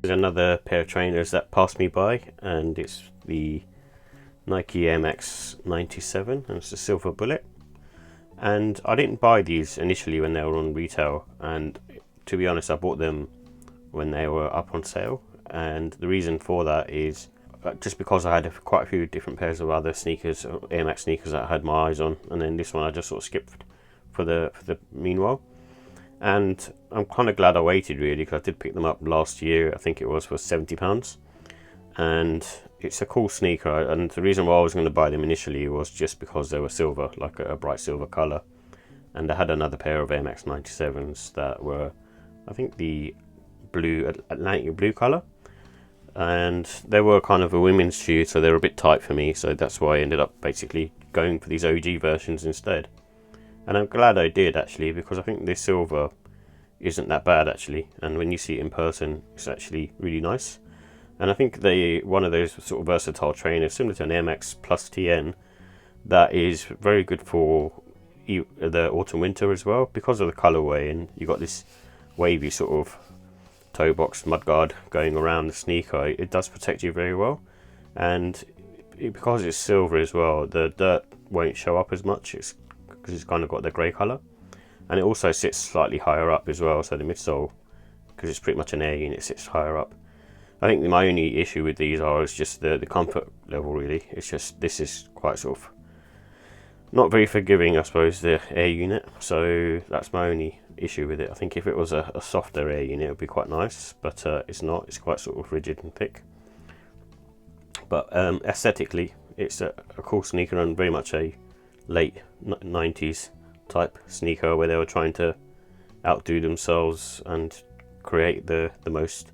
There's another pair of trainers that passed me by, and it's the Nike Air Max 97, and it's a silver bullet. And I didn't buy these initially when they were on retail, and to be honest, I bought them when they were up on sale. And the reason for that is just because I had quite a few different pairs of other sneakers, Air Max sneakers that I had my eyes on, and then this one I just sort of skipped for the meanwhile. And I'm kind of glad I waited, really, because I did pick them up last year. I think it was for £70, and it's a cool sneaker. And the reason why I was going to buy them initially was just because they were silver, like a bright silver colour. And I had another pair of Air Max 97s that were, I think, the blue Atlantic blue colour, and they were kind of a women's shoe, so they were a bit tight for me. So that's why I ended up basically going for these OG versions instead. And I'm glad I did, actually, because I think this silver isn't that bad, actually. And when you see it in person, it's actually really nice. And I think they one of those sort of versatile trainers, similar to an Air Max Plus TN, that is very good for the autumn winter as well, because of the colourway, and you got this wavy sort of toe box mudguard going around the sneaker. It does protect you very well, and because it's silver as well, the dirt won't show up as much. It's because it's kind of got the grey colour, and it also sits slightly higher up as well. So the midsole, because it's pretty much an air unit, sits higher up. I think my only issue with these is just the comfort level, really. It's just this is quite sort of not very forgiving, I suppose, the air unit. So that's my only issue with it. I think if it was a softer air unit, it would be quite nice, but it's not. It's quite sort of rigid and thick. But aesthetically, it's a cool sneaker, and very much a late 90s type sneaker where they were trying to outdo themselves and create the most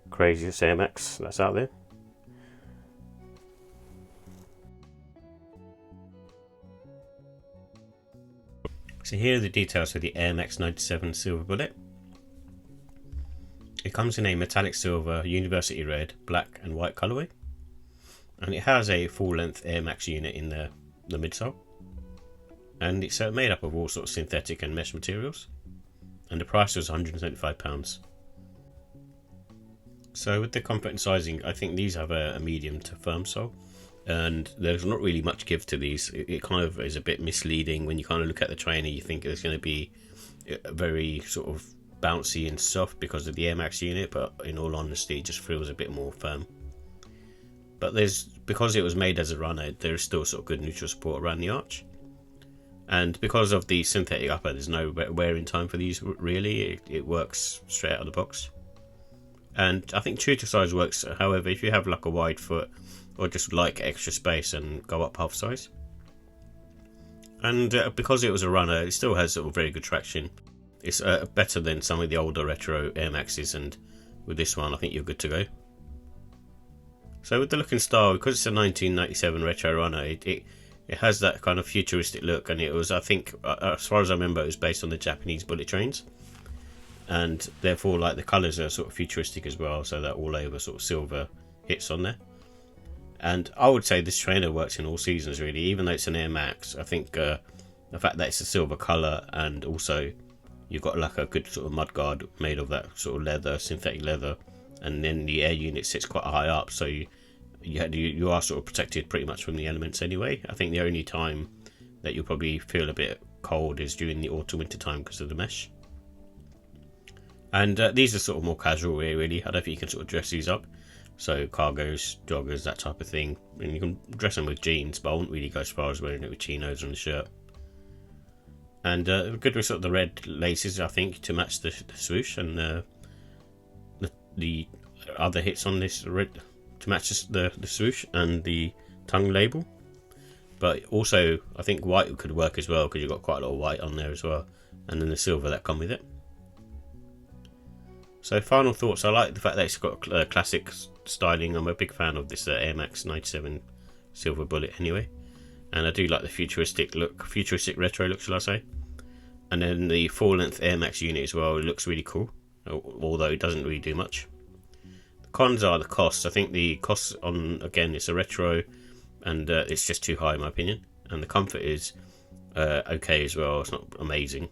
craziest Air Max that's out there. So here are the details for the Air Max 97 Silver Bullet. It comes in a metallic silver, university red, black and white colourway, and it has a full length Air Max unit in the midsole, and it's made up of all sorts of synthetic and mesh materials, and the price was £175. So with the comfort and sizing, I think these have a medium to firm sole, and there's not really much give to these. It kind of is a bit misleading when you kind of look at the trainer. You think it's going to be very sort of bouncy and soft because of the Air Max unit, but in all honesty, it just feels a bit more firm. But because it was made as a runner, there is still sort of good neutral support around the arch. And because of the synthetic upper, there's no wearing time for these, really. It works straight out of the box. And I think true to size works. However, if you have like a wide foot or just like extra space, and go up half size. And because it was a runner, it still has sort of very good traction. It's better than some of the older retro Air Maxes, and with this one I think you're good to go. So with the look and style, because it's a 1997 retro runner, it has that kind of futuristic look, and it was, I think, as far as I remember, it was based on the Japanese bullet trains, and therefore like the colours are sort of futuristic as well, so that all over sort of silver hits on there. And I would say this trainer works in all seasons, really, even though it's an Air Max. I think the fact that it's a silver colour, and also you've got like a good sort of mudguard made of that sort of leather, synthetic leather, and then the air unit sits quite high up, so you are sort of protected pretty much from the elements anyway. I think the only time that you'll probably feel a bit cold is during the autumn winter time because of the mesh. And these are sort of more casual wear, really. I don't think you can sort of dress these up. So cargos, joggers, that type of thing. And you can dress them with jeans, but I wouldn't really go as far as wearing it with chinos and a shirt. And good with sort of the red laces, I think, to match the swoosh, and the other hits on this red to match the swoosh and the tongue label. But also, I think white could work as well, because you've got quite a lot of white on there as well, and then the silver that come with it. So final thoughts, I like the fact that it's got classic styling. I'm a big fan of this Air Max 97 Silver Bullet anyway, and I do like the futuristic retro look, shall I say. And then the full length Air Max unit as well, it looks really cool, although it doesn't really do much. The cons are the costs. I think the costs on, again, it's a retro, and it's just too high in my opinion, and the comfort is okay as well. It's not amazing,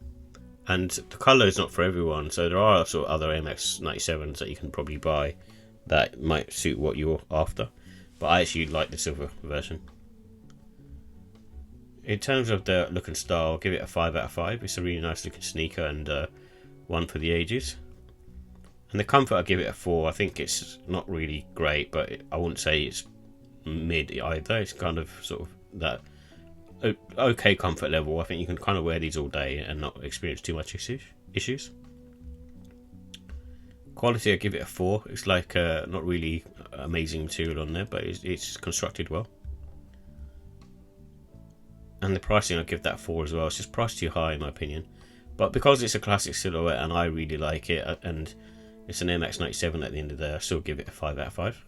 and the colour is not for everyone. So there are sort of other Air Max 97s that you can probably buy that might suit what you're after. But I actually like the silver version. In terms of the look and style, I'll give it a 5 out of 5. It's a really nice looking sneaker and one for the ages. And the comfort, I'll give it a 4. I think it's not really great, but I wouldn't say it's mid either. It's kind of sort of that okay comfort level. I think you can kind of wear these all day and not experience too much issues. Quality, I give it a 4. It's like not really amazing material on there, but it's constructed well. And the pricing, I give that 4 as well. It's just priced too high in my opinion, but because it's a classic silhouette and I really like it, and it's an Air Max 97 at the end of the day, I still give it a 5 out of 5.